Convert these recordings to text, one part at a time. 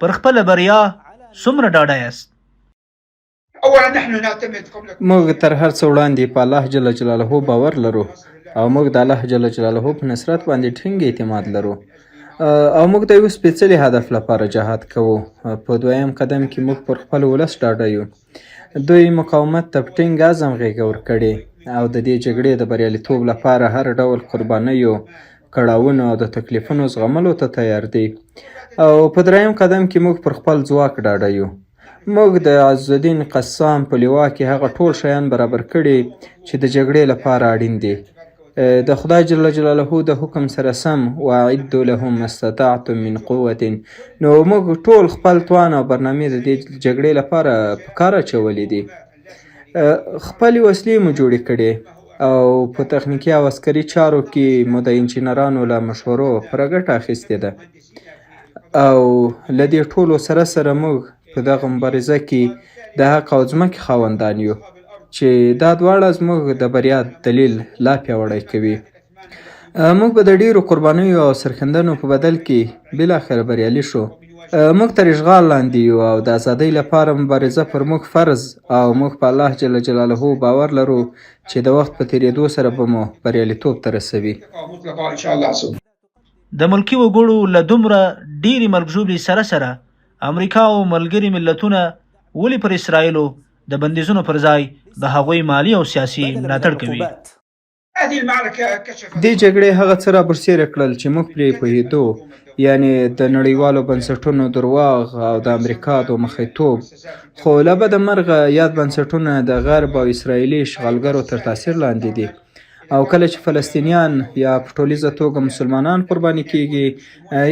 پر خپله بریا څومره ډاډه یاست؟ موږ تر هر څه وړاندې په الله جل جلاله باور لرو او موږ د الله جل جلاله په نصرت باندې ټینګ اعتماد لرو او موږ د یو سپېڅلي هدف لپاره جهاد کوو. په دویم قدم کې موږ پر خپل ولس ډاډه یو. دوی مقاومت ته په ټینګ عزم غېږه ورکړې او د دې جګړې د بریالیتوب لپاره هر ډول قربانیو، کړاوونو او د تکلیفونو زغملو ته تیار دي. او په دریم قدم کې موږ پر خپل ځواک ډاډه یو. موږ د عز الدین قسام په لوا کې هغه ټول شیان برابر کړي چې د جګړې لپاره اړین دي. د خدای جل جلاله د حکم سره سم واعدوا لهم ما استطعتم من قوة، نو موږ ټول خپل توان او برنامې د دې جګړې لپاره په کار اچولې دي. خپلې وسلې مو جوړې کړې او په تخنیکي او عسکري چارو کې مو د انجینرانو له مشورو پوره ګټه اخیستې ده. او له دې ټولو سره سره موږ په دغه مبارزه کې د حق او ځمکې خاوندان یو چې دا دواړه زموږ د بریا دلیل لا پیاوړی کوي. موږ به د ډیرو قربانیو او سرښندنو په بدل کې بالاخره بریالي شو. موږ تر اشغال لاندې یو او د ازادۍ لپاره مبارزه پر موږ فرض او موږ په الله جل جلاله باور لرو چې د وخت په تیریدو سره به مو بریالیتوب ته رسوي. د ملکي وګړو له دومره ډیرې مرګ ژوبلې سره سره امریکا او ملګري ملتونه ولې پر اسرائیلو د بندیزونو پر ځای د هغوی مالی او سیاسي ملاتړ کوي؟ دې جګړې هغه څه رابرسېره کړل چې موږ پرې پوهېدو، یعنې د نړیوالو بنسټونو درواغ او د امریکا دومخیتوب. خو له بده مرغه یاد بنسټونه د غرب او اسرائیلي اشغالګرو تر تاثیر لاندې دي. او کله چې فلسطینیان یا په ټولیزه توګه مسلمانان قرباني کیږي،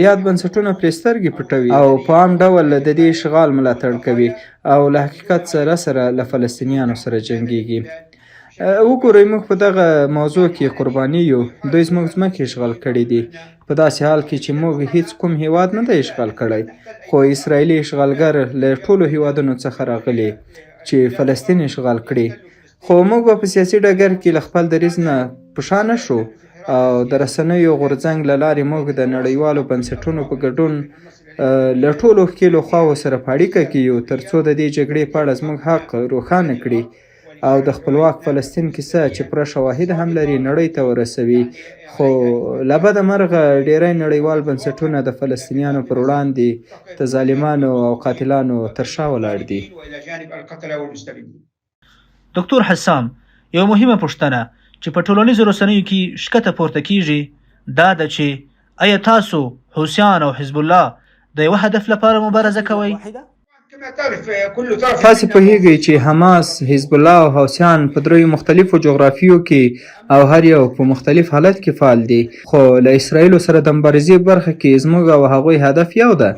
یاد بنسټونه پرې سترګې پټوي او په عام ډول د دې اشغال ملاتړ کوي او له حقیقت سره سره له فلسطینیانو سره جنګیږي. وګورئ، موږ په دغه موضوع کې قرباني یو. دوی زموږ ځمکې اشغال کړي دي په داسې حال کې چې موږ هیڅ کوم هیواد نه دی اشغال کړی. خو اسرائیلي اشغالګر له ټولو هیوادونو څخه راغلي چې فلسطین اشغال کړي. خو موږ به په سیاسي ډګر کې له خپل دریځ نه په شا نه شو او د رسنیو غورځنګ له لارې موږ د نړیوالو بنسټونو په ګډون له ټولو ښکېلو خواوو سره په اړیکه کې یو تر څو د دې جګړې په اړه زموږ حق روښانه کړي او د خپلواک فلسطین کیسه چې پوره شواهد هم لري نړۍ ته ورسوي. خو له بده مرغه ډیری نړیوال بنسټونه د فلسطینیانو پر وړاندې د ظالمانو او قاتلانو تر شا ولاړ دي. دکتور حسام، یو مهمه پوښتنه چې په ټولنیزو رسنیو کې ښکته پورته کیږي دا ده چې آیا تاسو حوثیان او حزب الله د یوه هدف لپاره مبارزه کوئ؟ تاسې پوهیږئ چې حماس، حزب الله او حوثیان په دریو مختلفو جغرافیو کې او هر یو په مختلف حالت کې فعال دي. خو له اسرائیلو سره د مبارزې برخه کې زموږ او هغوی هدف یو ده.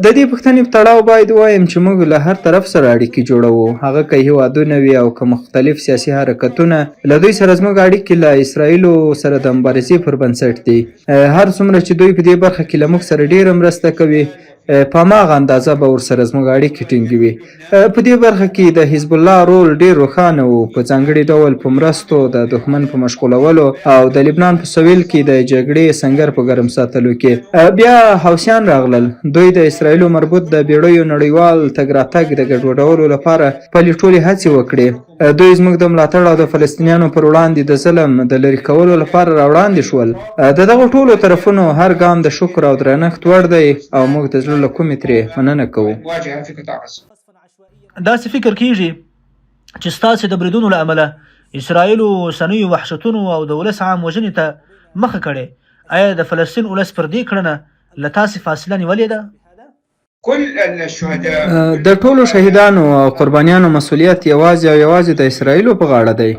د دې پوښتنې په تړاو باید ووایم چې موږ له هر طرف سره اړیکې جوړوو، هغه که هیوادونه وي او که مختلف سیاسي حرکتونه. له دوی سره زموږ اړیکې له اسرائیلو سره د مبارزې پر بنسټ دي. هر څومره چې دوی په دې برخه کې له موږ سره ډیره مرسته کوي، په هماغه اندازه به ورسره زموږ اړیکې ټینګوي. په دې برخه کې د حزب الله رول ډیر روښانه و، په ځانګړي ډول په مرستو د دښمن په مشغولولو او د لبنان په سویل کې د جګړې سنګر په ګرم ساتلو کې. بیا حوثیان راغلل. دوی د اسرائیلو مربوط د بیړیو نړیوال تګ راتګ د ګډوډولو لپاره خپلې ټولې هڅې وکړې. دوی زموږ د ملاتړ او د فلسطینیانو پر وړاندې د ظلم د لرې کولو لپاره راوړاندې شول. د دغو ټولو طرفونو هر ګام د شکر او درنښت وړ دی او موږ د زړه له کومې ترې مننه کوو. داسې فکر کیږي چې ستاسې د بریدونو له امله اسرائیلو اوسنیو وحشتونو او د ولس عام وژنې ته مخه کړې. آیا د فلسطین ولس پر دې کړنه له تاسې فاصله نیولې ده؟ د ټولو شهیدانو او قربانیانو مسؤلیت یوازې او یوازې د اسرائیلو په غاړه دی.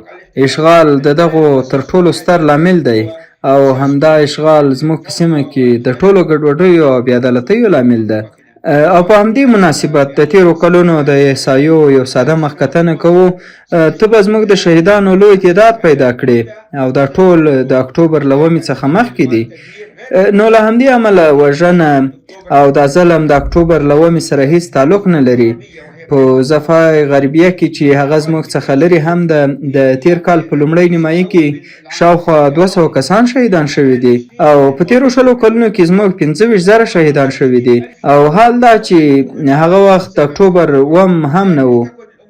اشغال د دغو تر ټولو ستر لامل دی او همدا اشغال زموږ په سیمه کې د ټولو ګډوډیو او بېعدالتیو لامل ده. او په همدې مناسبت د تیرو کلونو د احصایو یو ساده مخکتنه کوو. ته به زموږ د شهیدانو لوی تعداد پیدا کړې او دا ټول د اکتوبر له 9 څخه مخکې دي. نو له همدې امله وژنه او دا ظلم د اکتوبر له 9 سره هیڅ تعلق نه لري. په ضفه غربیه کې چې هغه زموږ څخه لرې هم د تیر کال په لومړۍ نیمایي کې شاوخوا 200 کسان شهیدان شوي دي او په تیرو 20 کلونو کې زموږ 25,000 شهیدان شوي دي او حال دا چې هغه وخت اکتوبر 1 هم نه و.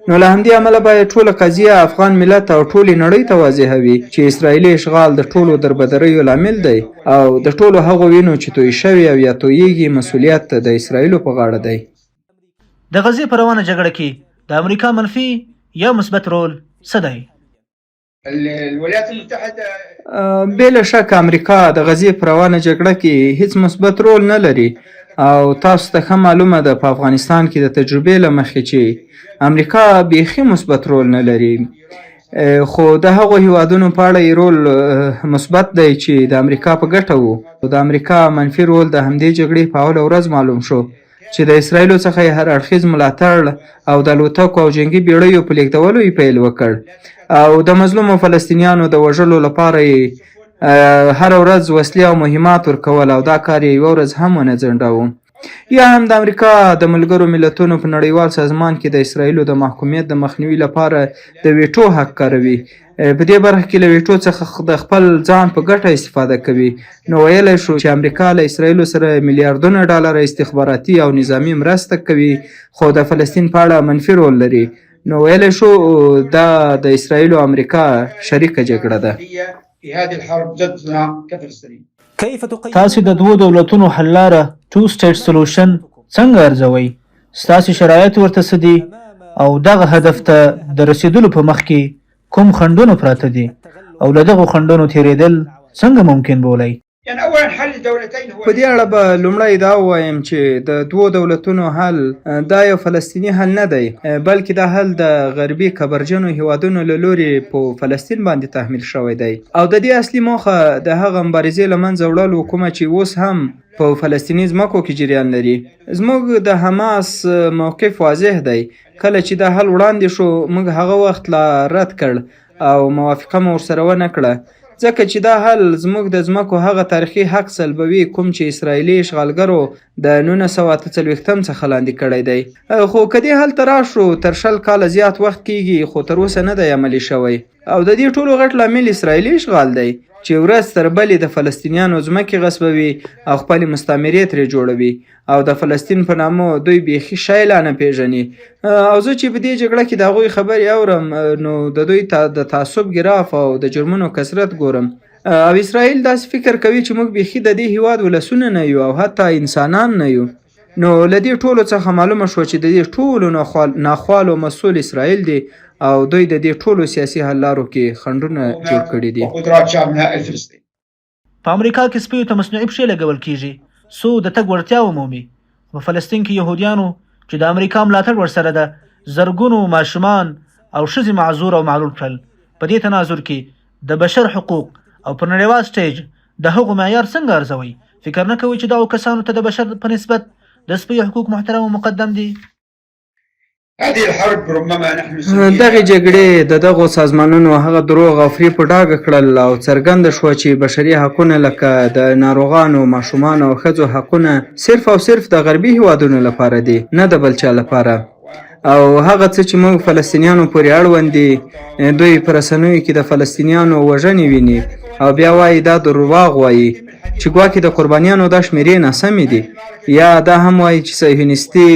نو له همدې امله باید ټوله قضیه افغان ملت او ټولې نړۍ ته واضحه وي چې اسرائیلي اشغال د ټولو دربدریو لامل دی او د ټولو هغو وینو چې توی شوي او یا تویېږي مسؤلیت د اسرائیلو په غاړه دی. د غزې په روانه جګړه کې د امریکا منفي یا مثبت رول څه دی؟ الولايات المتحده بلا شک امریکا د غزې په روانه جګړه کې هیڅ مثبت رول نه لري او تاسو ته ښه معلومه ده په افغانستان کې د تجربې له مخې چې امریکا بیخي مثبت رول نه لري خو د هغو هیوادونو په اړه یې رول مثبت دی چې د امریکا په ګټه وو. د امریکا منفي رول د همدې جګړې په اوله ورځ معلوم شو چې د اسرائیلو څخه یې هر اړخیز ملاتړ او د الوتکو او جنګي بیړیو په لیږدولو یې پیل وکړ او د مظلومو فلسطینیانو د وژلو لپاره یې هر ورځ وسلې او مهمات ورکول او دا کار یې یوه ورځ هم ونه ځنډاوه. یا هم د امریکا د ملګرو ملتونو په نړیوال سازمان کې د اسرائیلو د محکومیت د مخنیوي لپاره د ویټو حق کاروي. په دې برخه کې له ویټو څخه د خپل ځان په ګټه استفاده کوي. نو ویلی شو چې امریکا له اسرائیلو سره میلیاردونه ډالر استخباراتي او نظامی مرسته کوي خو د فلسطین په اړه منفي رول لري. نو ویلی شو دا د اسرائیل او امریکا شریکه جګړه ده. في هذه الحرب ضدنا كفلسطين. تاسو د دوو دولتونو حل لاره two state solution څنګه ارزوئ؟ ستاسو شرایط ورته څه دي او دغه هدف ته د رسیدلو په مخ کې کوم خنډونه پراته دي او له دغو خنډونو تیریدل څنګه ممکن بولئ؟ يعني اولا حل الدولتين هو په دې اړه به لومړی دا ووایم چې د دوو دولتونو حل دا یو فلسطیني حل نه دی بلکې دا حل د غربي کبرجنو هیوادونو له لورې په فلسطین باندې تحمیل شوی دی او د دې اصلي موخه د هغه مبارزې له منځه وړل کومه چې اوس هم په فلسطیني ځمکو کې جریان لري. زموږ د حماس موقف واضح دی. کله چې دا حل وړاندې شو موږ هغه وخت لا رد کړ او موافقه مو ورسره ونه کړه ځکه چې دا حل زموږ د ځمکو هغه تاریخي حق سلبوي کوم چې اسرائیلي اشغالګرو د 1948 څخه لاندې کړی دی. خو که دې حل ته راشو تر 20 کاله زیات وخت کیږي خو تر اوسه نه دی عملي شوی او د دې ټولو غټ لامل اسرائیلي اشغال دی چې ورځ تر بلې د فلسطینیانو ځمکې غصبوي او خپلې مستعمرې ترې جوړوي او د فلسطین په نامه دوی بیخي شی لا نه پیژني او زه چې په دې جګړه کې د هغوی خبرې اورم نو د دوی د تعصب ګراف او د جرمونو کثرت ګورم او اسرائیل داسې فکر کوي چې موږ بیخي د دې هیواد ولسونه نه یو او حتی انسانان نه یو. نو له دې ټولو څخه معلومه شوه چې د دې ټولو ناخوالو مسؤل اسرائیل دی او دوی د دې ټولو سیاسي حل لارو کې خنډونه جوړ کړي دي. وقدرات شعبنا الفلسطيني. په امریکا کې سپیو ته مصنوعي پښې لګول کیږي څو د تګ وړتیا ومومي. په فلسطین کې یهودیانو چې د امریکا ملاتړ ورسره ده زرګونو ماشومان او ښځې معذور او معلول کړل. په دې تناظر کې د بشر حقوق او په نړیوال سټیج د هغو معیار څنګه ارزوئ؟ فکر نه کوئ چې دغو کسانو ته د بشر په نسبت د سپیو حقوق محترم او مقدم دي؟ هذه الحرب ربما نحن دغه جګړې د دغو سازمانونو هغه دروغ او فریب په ډاګه کړل او څرګنده شوه چې بشري حقونه لکه د ناروغانو ماشومانو او ښځو حقونه صرف او صرف د غربي هیوادونو لپاره دي نه د بل چا لپاره او هغه څه چې موږ فلسطینیانو پورې اړوند دي دوی په رسنیو کې د فلسطینیانو وژنې ویني او بیا وایي دا دروغ وایي چې ګواکې د قربانیانو دا شمیرې ناسمې دي یا دا هم وایي چې صهیونیستي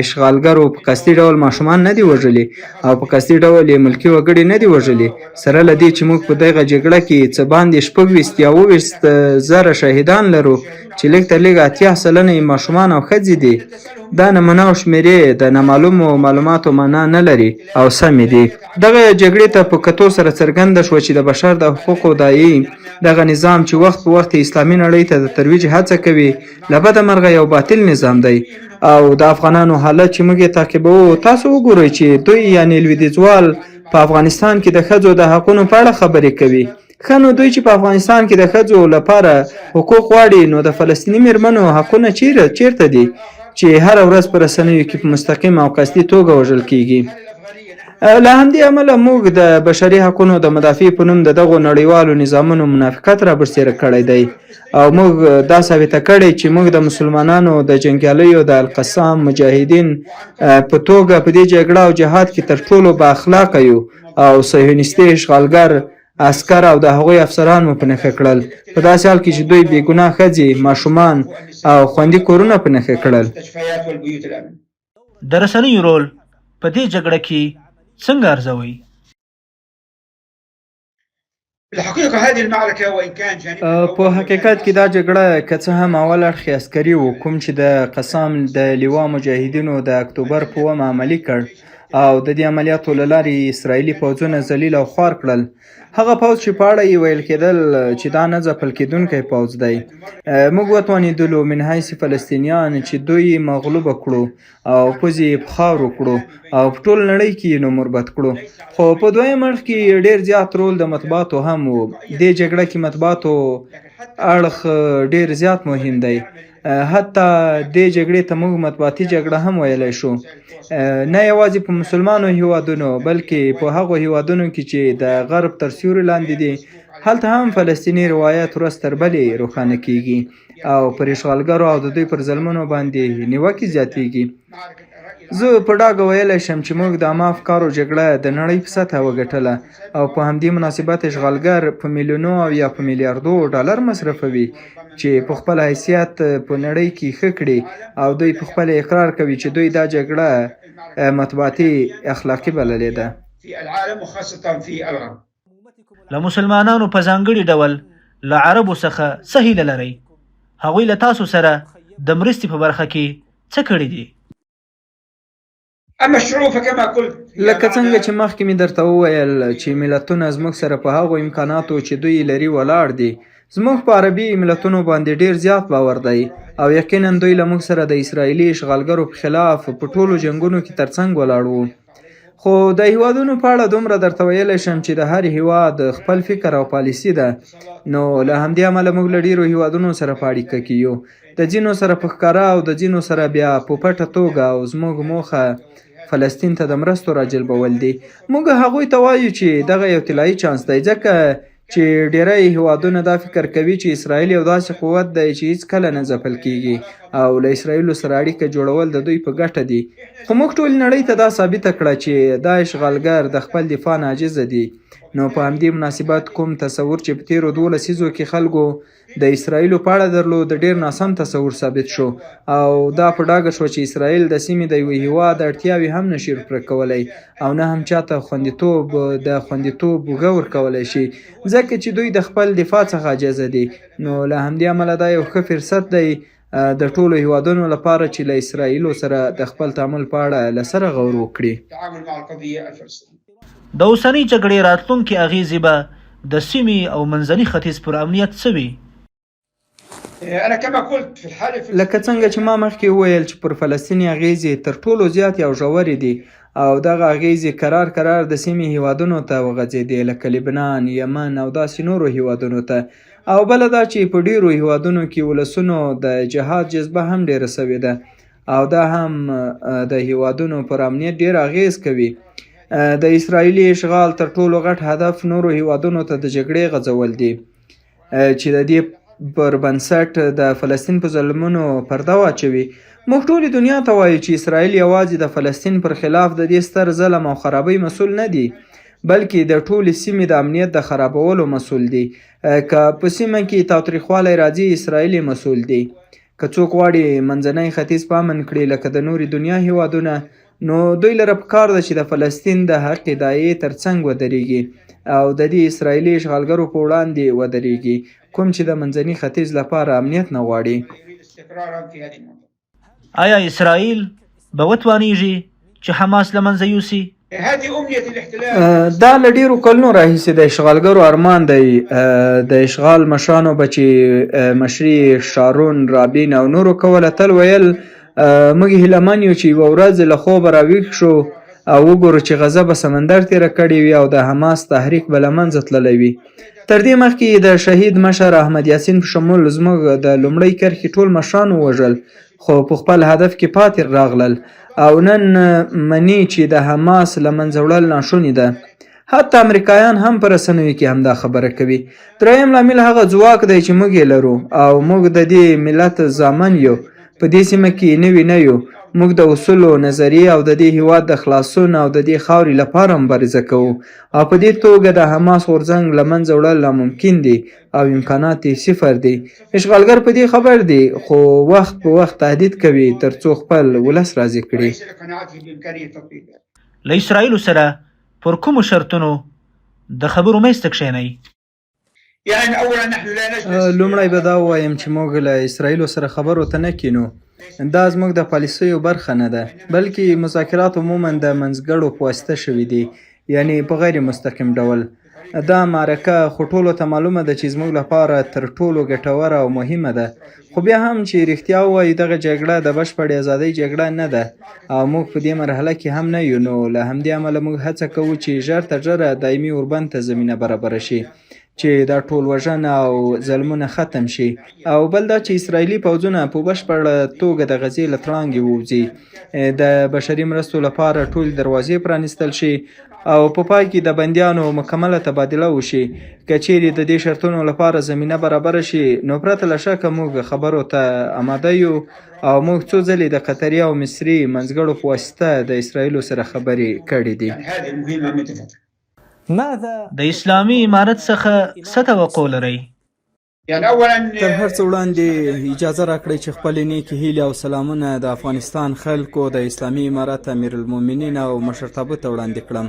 اشغالګرو په قصدي ډول ماشومان نه دي وژلي او په قصدي ډول یې ملکي وګړي نه دي وژلي سره له دې چې موږ په دغه جګړه کې څه باندې 26 یا 27 زره شهیدان لرو چې لږ تر لږه 80 سلنه یې ماشومان او ښځې دي. دا نمونه او شمیرې د نامعلومو معلوماتو معنا نه لري او سمې دي. دغه جګړې ته په کتو سره څرګنده شوه چې د بشر د حقوقو دایي دغه نظام چې وخت په وخت اسلامي نړۍ ته د ترویج هڅه کوي له بده مرغه یو باطل نظام دی او د افغانانو حالت چې موږ یې تعقیبوو تاسو وګورئ چې دوی یعنې لویدیځوال په افغانستان کې د ښځو د حقونو په اړه خبرې کوي. ښه نو دوی چې په افغانستان کې د ښځو لپاره حقوق غواړي نو د فلسطیني میرمنو حقونه چیرته دي چې هر ورځ په رسنیو کې په مستقیم او قصدي توګه وژل کیږي؟ له همدې امله موږ د بشري حقونو د مدافع په نوم د دغو نړیوالو نظامونو منافقت را برسېره کړی دی او موږ دا ثابته کړې چې موږ د مسلمانانو د جنګیالیو د القسام مجاهدین په توګه په دې جګړه او جهاد کې تر ټولو با اخلاقه یو او صهیونیستي اشغالګر عسکر او د هغوی افسران مو په نښه کړل په داسې حال کې چې دوی بې ګناه ښځې ماشومان او خوندي کورونه په نښه کړل. المستشفيات والبيوت الآمنة. د رسنیو رول په دې جګړه کې څنګه ارزوي؟ بالحقيقة هذه المعركة وإن كان جانبها په حقیقت کې دا جګړه که څه هم اول اړخ یې عسکري و کوم چې د قسام د لوا مجاهدینو د اکتوبر په 1 عملي کړ او د دې عملیاتو له لارې اسرائیلي پوځونه ذلیل او خوار کړل. هغه پوځ چې په اړه یې ویل کېدل چې دا نه ځپل کېدونکی پوځ دی. موږ وتوانېدلو من حیث فلسطینیان چې دوی مغلوبه کړو او پوځ یې په خاورو کړو او په ټول نړۍ کې یې نومربد کړو. خو په دویم اړخ کې ډېر زیات رول د مطبوعاتو هم و. دې جګړه کې مطبوعاتو اړخ ډېر زیات مهم دی. حتی دې جګړې ته موږ مطبوعاتي جګړه هم ویلی شو. نه یوازې په مسلمانو هیوادونو بلکې په هغو هیوادونو کې چې د غرب تر سیوري لاندې دي هلته هم فلسطیني روایت ورځ تر بلې روښانه کیږي او پر اشغالګرو او د دوی پر ظلمونو باندې نیوکې زیاتیږي. زه په ډاګه ویلی شم چې موږ د عامه افکارو جګړه د نړۍ په سطحه وګټله او په همدې مناسبت اشغالګر په میلیونو او یا په میلیاردو ډالر مصرفوي چې په خپل حیثیت په نړۍ کې ښه کړي او دوی په خپل اقرار کوي چې دوی دا جګړه مطبوعاتي اخلاقي بللې ده. في العالم وخاصة في الغرب. له مسلمانانو په ځانګړي ډول له عربو څخه څه هیله لرئ؟ هغوی له تاسو سره د مرستې په برخه کې څه کړي دي؟ أما الشعوب فكما قلت لکه څنګه چې مخکې مې درته وویل چې ملتونه زموږ سره په هغو امکاناتو چې دوی لري ولاړ دي. زموږ په عربي ملتونو باندې ډیر زیات باور دی او یقینا دوی له موږ سره د اسرائیلي اشغالګرو په خلاف په ټولو جنګونو کې ترڅنګ ولاړ وو. خو د هیوادونو په اړه دومره درته ویلی شم چې د هر هیواد خپل فکر او پالیسي ده. نو له همدې امله موږ له ډیرو هیوادونو سره په اړیکه کې یو. د ځینو سره په ښکاره او د ځینو سره بیا په پټه توګه او زموږ موخه فلسطین ته د مرستو راجلبول دي. موږ هغوی ته وایو چې دغه یو طلایي چانس دی ځکه چې ډیری هیوادونه دا فکر کوي چې اسرائیل یو داسې قوت دی چې هیڅ کله نه ځپل کیږي او له اسرائیلو سره اړیکه جوړول د دوی په ګټه دي. خو موږ ټول نړۍ ته دا ثابته کړه چې دا اشغالګر د خپل دفاع نه عاجزه دي. نو په همدې مناسبت کوم تصور چې په تیرو 12 لسیزو کې خلکو د اسرائیلو په اړه درلود ډیر ناسم تصور ثابت شو او دا په ډاګه شو چې اسرائیل د سیمې د یوه هیواد اړتیاوې هم نشي پوره کولی او نه هم چاته خوندیتوب ورکولی شي ځکه چې دوی د خپل دفاع څخه عاجزه دي. نو له همدې امله دا یو ښه فرصت دی د ټولو هیوادونو لپاره چې له اسرائیلو سره د خپل تعامل په اړه له سره غور وکړي. د اوسنۍ جګړې راتلونکې اغیزې به د سیمې او منځني ختیځ پر امنیت څه وي؟ لکه څنګه چې ما مخکې وویل چې پر فلسطین اغیزې تر ټولو زیاتې او ژورې دي او دغه اغیزې قرار د سیمې هیوادونو ته وغځېدې لکه لبنان، یمن او داسې نورو هیوادونو ته. او بله دا چې په ډیرو هیوادونو کې ولسونو د جهاد جذبه هم ډیره سوې ده او دا هم د هیوادونو پر امنیت ډیر اغیز کوي. د اسرائیلي اشغال تر ټولو غټ هدف نورو هیوادونو ته د جګړې غځول دي چې د دې پر بنسټ د فلسطین په ظلمونو پرده واچوي. موږ ټولې دنیا ته وایو چې اسرائیل یوازې د فلسطین پر خلاف د دې ستر ظلم او خرابۍ مسؤل نه دي بلکې د ټولې سیمې د امنیت د خرابولو مسؤل دي. که په سیمه کې تاوتریخوالی راځي اسرائیل مسؤل دي. که څوک غواړي منځنی ختیځ په امن کړي لکه د نورې دنیا هیوادونه نو دوی لره پکار ده چې د فلسطین د حق ادعایې ترڅنګ ودرېږي او د دې اسرائیلي اشغالګرو په وړاندې ودرېږي کوم چې د منځني ختیځ لپاره امنیت نه غواړي. آیا اسرائیل به وتوانیږي چې حماس له منځه یوسي؟ دا له ډیرو کلونو راهیسې د اشغالګرو ارمان دی. د اشغال مشرانو به چې مشري شارون، رابین او نورو کوله تل ویل موږ هیله من یو چې یوه ورځ له خوبه راویښ شو او وګورو چې غزه به سمندر تیره کړې وي او د حماس تحریک به له منځه تللی وي. تر دې مخکې د شهید مشر احمد یاسین په شمول زموږ د لومړۍ کرښې ټول مشران ووژل خو په خپل هدف کې پاتې راغلل او نن مني چې د حماس له منځه وړل ناشونې ده. حتی امریکایان هم په رسنیو کې همدا خبره کوي. دریم لامل هغه ځواک دی چې موږ یې لرو او موږ د دې ملت زامن یو. په دې سیمه کې نوي نه یو. موږ د اصولو، نظریې او د دې هیواد د خلاصون او د دې خاورې لپاره مبارزه کوو او په دې توګه د حماس غورځنګ له منځه وړل ناممکن دي او امکانات یې صفر دي. اشغالګر په دې خبر دي خو وخت په وخت تهدید کوي ترڅو خپل ولس راضي کړي. وليس لقناعته بإمكانية تطبيقها. له اسرائیلو سره پر کومو شرطونو د خبرو منځته کښېنئ؟ يعني أولا نحن لا نجلس لومړی به دا ووایم چې موږ له اسرائیلو سره خبرو ته نه کینو. دا زموږ د پالیسیو برخه نه ده، بلکې مذاکرات عموما د منځګړو په واسطه شوي دي، یعنی په غیر مستقیم ډول. دا معرکه خو ټولو ته معلومه ده چې زموږ لپاره تر ټولو ګټوره او مهمه ده. خو بیا هم چې رښتیا ووایو دغه جګړه د بشپړې ازادۍ جګړه نه ده او موږ په دې مرحله کې هم نه یو. نو له همدې امله موږ هڅه کوو چې ژر تر ژره دایمي اوربند ته زمینه برابره شي چې دا ټول وژنه او ظلمونه ختم شي. او بل دا چې اسرائیلي پوځونه په بشپړه توګه د غزې له تړانګې ووځي، د بشري مرستو لپاره ټول دروازې پرانیستل شي او په پای کې د بندیانو مکمله تبادله وشي. که چیرې د دې شرطونو لپاره زمینه برابره شي نو پرته له شکه موږ خبرو ته آماده یو او موږ څو ځلې د قطري او مصري منځګړو په واسطه د اسرائیلو سره خبرې کړې دي. يعني هذه المهمة متفق. د اسلامي امارت څخه څه توقع لرئ؟ يعني اولا تر هر څه وړاندې اجازه راکړئ چې خپلې نیکې هیلې او سلامونه د افغانستان خلکو د اسلامي امارت امیرالمؤمنین او مشرتابه ته وړاندې کړم،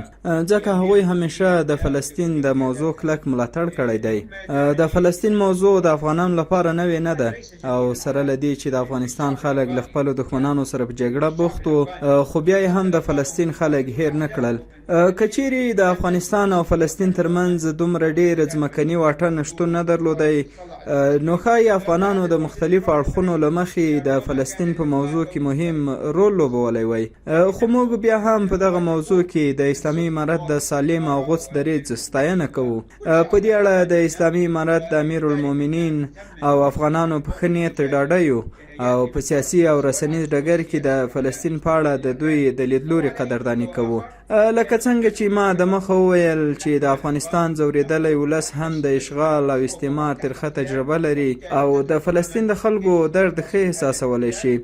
ځکه هغوی همیشه د فلسطین د موضوع کلک ملاتړ کړی دی. د فلسطین موضوع د افغانانو لپاره نوې نه ده او سره له دې چې د افغانستان خلک له خپلو دښمنانو سره په جګړه بوخت وو، خو بیا یې هم د فلسطین خلک هیر نه کړل. که چیرې د افغانستان او فلسطین ترمنځ دومره ډېر ځمکني واټن شتون نه درلودی نو ښایي افغانانو د مختلفو اړخونو له مخې د فلسطین په موضوع کې مهم رول لوبولی وی. خو موږ بیا هم په دغه موضوع کې د اسلامي امارت د سالم او غوڅ دریځ ستاینه کوو. په دې اړه د اسلامي امارت د امیرالمؤمنین او افغانانو په ښه نیت ډاډه یو او په سیاسي او رسنیز ډګر کې د فلسطین په اړه د دوی د لیدلوري قدرداني کوو. لکه څنګه چې ما د مخه وویل چې د افغانستان ځورېدلی ولس هم د اشغال او استعمار ترخه تجربه لري او د فلسطین د خلکو درد ښه احساسولی شي.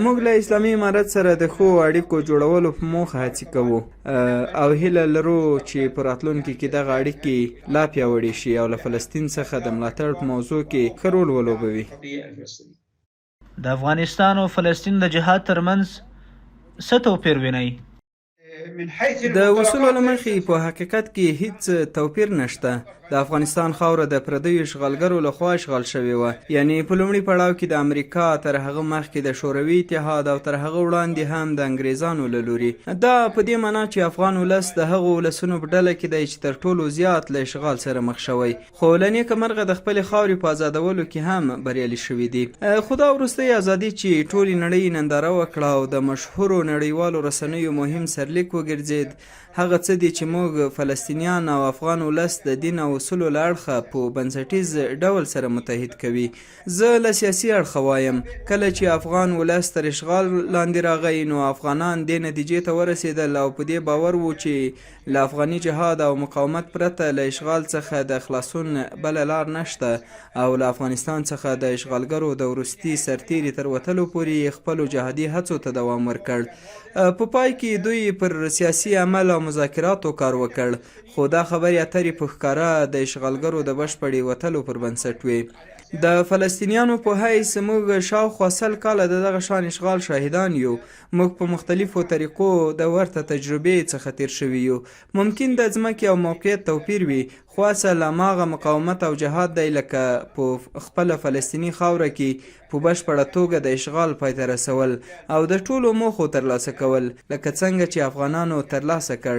موږ له اسلامي امارت سره د ښو اړیکو جوړولو په موخه هڅې کوو او هیله لرو چې په راتلونکي کې دغه اړیکې لا پیاوړې شي او له فلسطین څخه د ملاتړ په موضوع کې ښه رول ولوبوي. د افغانستان او فلسطین د جهاد ترمنځ څه توپیر وینئ؟ د اصولو له مخې په حقیقت کې هیڅ توپیر نشته. د افغانستان خاوره د پردیو اشغالګرو لخوا اشغال شوې وه، یعنی په لومړي پړاو کې د امریکا، تر هغه مخکې د شوروي اتحاد او تر هغه وړاندې هم د انګریزانو له لوري. دا په دې معنا چې افغان ولس د هغو ولسونو په ډله کې دی چې تر ټولو زیات له اشغال سره مخ شوی، خو له نیکه مرغه د خپلې خاورې په ازادولو کې هم بریالي شوي دي. خو دا وروستۍ ازادي چې ټولې نړۍ ننداره وکړه او د مشهورو نړیوالو رسنیو مهم سرلیک وګرځېد، هغه څه دي چې موږ فلسطینیان او افغان ولس د دین او اصولو له اړخه په بنسټیز ډول سره متحد کوي. زه له سیاسي اړخه وایم کله چې افغان ولس تر اشغال لاندې راغی نو افغانان دې نتیجې ته ورسېدل او په دې باور وو چې له افغاني جهاد او مقاومت پرته له اشغال څخه د خلاصون بله لار نشته او له افغانستان څخه د اشغالګرو د وروستي سرتیري تر وتلو پورې خپلو جهادي هڅو ته دوام ورکړ. په پای کې دوی پر سیاسي عمل او مذاکراتو کار وکړ، خو دا خبرې اترې په ښکاره د اشغالګرو د بشپړې وتلو پر بنسټ وې. د فلسطینیانو په حیث موږ شاوخوا 100 کاله د دغه شان اشغال شاهدان یو. موږ په مختلفو طریقو د ورته تجربې څخه تیر شوي یو. ممکن د ځمکې او موقعیت توپیر وي، خو اصل هماغه مقاومت او جهاد دی لکه په خپله فلسطیني خاوره کې په بشپړه توګه د اشغال پای ته رسول او د ټولو موخو ترلاسه کول لکه څنګه چې افغانانو ترلاسه کړ.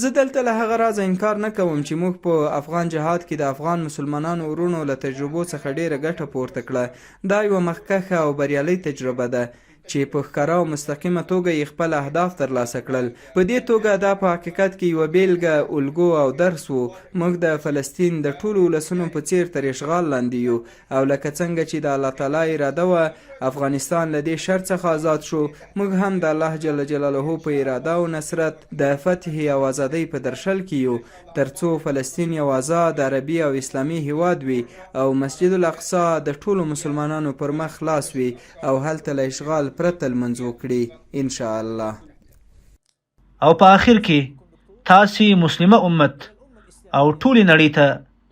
زه دلته له هغه رازه انکار نه کوم چې موږ په افغان جهاد کې د افغان مسلمانانو ورونو له تجربو څخه ډیره ګټه پورته کړه. دا یوه مخکښه او بریالۍ تجربه ده چې په ښکاره او مستقیمه توګه یې خپل اهداف ترلاسه کړل. په دې توګه دا په حقیقت کې یوه بیلګه، الګو او درس و. موږ د فلسطین د ټولو ولسونو په څیر تر اشغال لاندې یو، او لکه څنګه چې د الله تعالی اراده وه افغانستان له دې شر څخه آزاد شو، موږ هم د الله جل جلاله په اراده او نصرت د فتح او ازادۍ په درشل کې یو، ترڅو فلسطین یو آزاد عربي او اسلامي هیواد وي او مسجد الاقصی د ټولو مسلمانانو پر مخ خلاص وي او هلته له اشغال پرته لمنځ وکړي ان شاء الله. او په آخر کې تاسې مسلمه امت او ټولې نړۍ ته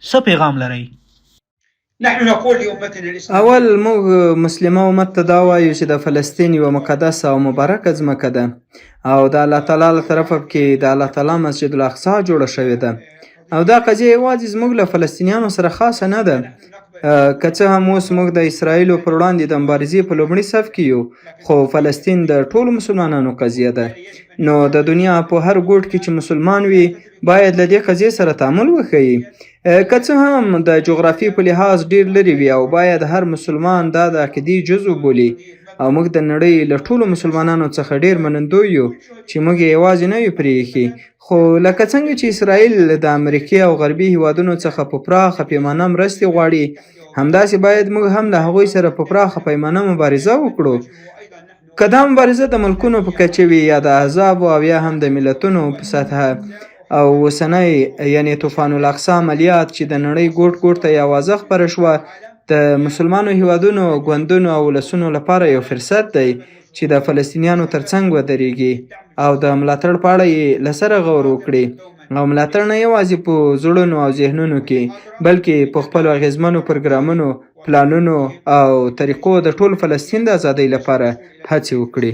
څه پیغام لرئ؟ نحن نقول لأمتنا الإسلامية اول موږ مسلمه امت ته دا وایو چې د فلسطین یوه مقدسه او مبارکه ځمکه ده او د الله تعالی له طرفه کې د الله تعالی مسجد الاقصی جوړه شوې ده، او دا قضیه یوازې زموږ له فلسطینیانو سره خاصه نه ده. که څه هم اوس موږ د اسرائیلو پر وړاندې د مبارزې په لومړي صف کې یو، خو فلسطین د ټولو مسلمانانو قضیه ده. نو د دنیا په هر ګوټ کې چې مسلمان وي باید له دې قضیې سره تعامل وښیي. که څه هم د جغرافي په لحاظ ډیر لرې وي، او باید هر مسلمان دا د عقیدې جزو بولي، او موږ د نړۍ له ټولو مسلمانانو څخه ډیر منندوی یو چې موږ یې یوازې نه یو پرېښي. خو لکه څنګه چې اسرائیل د امریکې او غربي هیوادونو څخه په پراخه پیمانه مرستې غواړي، همداسې باید موږ هم له هغوی سره په پراخه پیمانه مبارزه وکړو. که دا مبارزه د ملکونو په کچه وي یا د احزابو او یا هم د ملتونو په سطحه، او اوسنی یعنی طوفان الاقصی عملیات چې د نړۍ ګوټ ګوټ ته یې اوازه خپره شوه، د مسلمانو هیوادونو، ګوندونو او ولسونو لپاره یو فرصت دی چې د فلسطینیانو ترڅنګ ودرېږي او د ملاتړ په اړه یې له سره غور وکړي، او ملاتړ نه یوازې په زړونو او ذهنونو کې بلکې په خپلو اغیزمنو پروګرامونو، پلانونو او طریقو د ټول فلسطین د ازادۍ لپاره هڅې وکړي.